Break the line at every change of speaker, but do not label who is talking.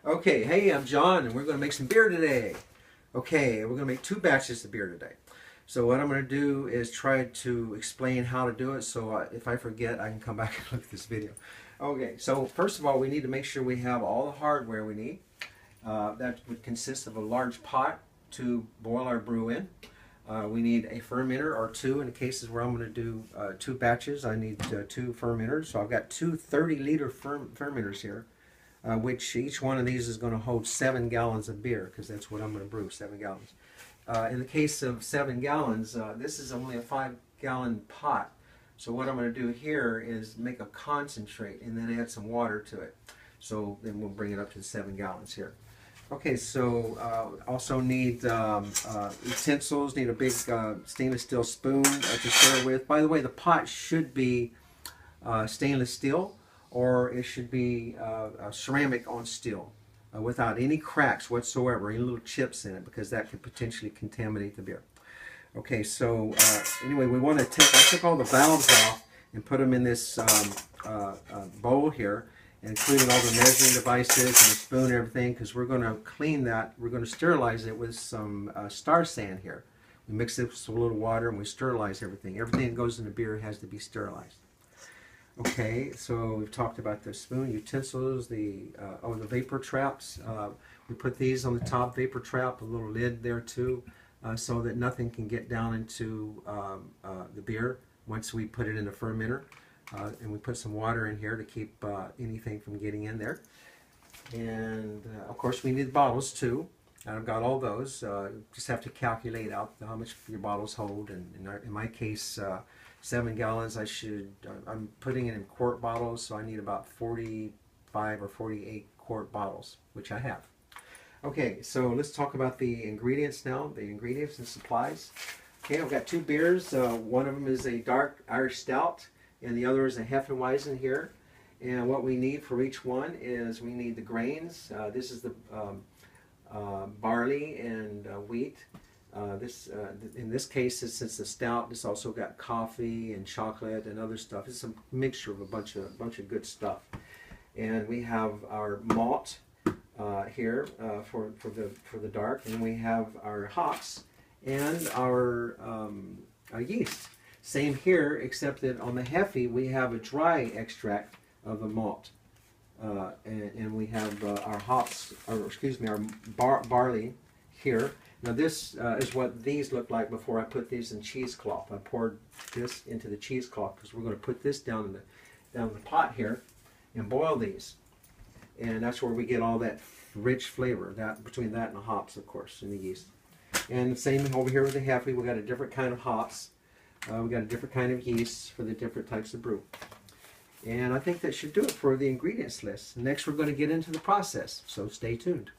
Okay, hey, I'm John, and we're going to make some beer today. Okay, we're going to make 2 batches of beer today. So what I'm going to do is try to explain how to do it, so if I forget, I can come back and look at this video. Okay, so first of all, we need to make sure we have all the hardware we need. That would consist of a large pot to boil our brew in. We need a fermenter or 2. In the cases where I'm going to do 2 batches, I need 2 fermenters. So I've got 2 30-liter fermenters here. Which each one of these is going to hold 7 gallons of beer, because that's what I'm going to brew, 7 gallons. In the case of 7 gallons, this is only a 5-gallon pot. So what I'm going to do here is make a concentrate and then add some water to it. So then we'll bring it up to 7 gallons here. Okay, so also need utensils, need a big stainless steel spoon to stir with. By the way, the pot should be stainless steel, or it should be ceramic on steel without any cracks whatsoever, any little chips in it, because that could potentially contaminate the beer. Okay, so anyway, we want to I took all the valves off and put them in this bowl here, including all the measuring devices and the spoon and everything, because we're going to clean that. We're going to sterilize it with some star sand here. We mix it with a little water and we sterilize everything. Everything that goes in the beer has to be sterilized. Okay, so we've talked about the spoon, utensils, the vapor traps. We put these on the top vapor trap, a little lid there too, so that nothing can get down into the beer once we put it in the fermenter. And we put some water in here to keep anything from getting in there. And of course we need bottles too. And I've got all those. Just have to calculate out how much your bottles hold. And in my case, 7 gallons, I'm putting it in quart bottles, so I need about 45 or 48 quart bottles, which I have. Okay, so let's talk about the ingredients now, the ingredients and supplies. Okay, I've got 2 beers. One of them is a dark Irish Stout, and the other is a Hefeweizen here. And what we need for each one is we need the grains. This is the barley and wheat. In this case, since it's a stout, it's also got coffee and chocolate and other stuff. It's a mixture of a bunch of good stuff. And we have our malt here for the dark, and we have our hops and our yeast. Same here, except that on the Hefe we have a dry extract of the malt, and we have our hops, or excuse me, our barley here. Now this is what these look like before I put these in cheesecloth. I poured this into the cheesecloth because we're going to put this down in the pot here and boil these. And that's where we get all that rich flavor, between that and the hops, of course, and the yeast. And the same over here with the Hefe. We got a different kind of hops. We got a different kind of yeast for the different types of brew. And I think that should do it for the ingredients list. Next we're going to get into the process, so stay tuned.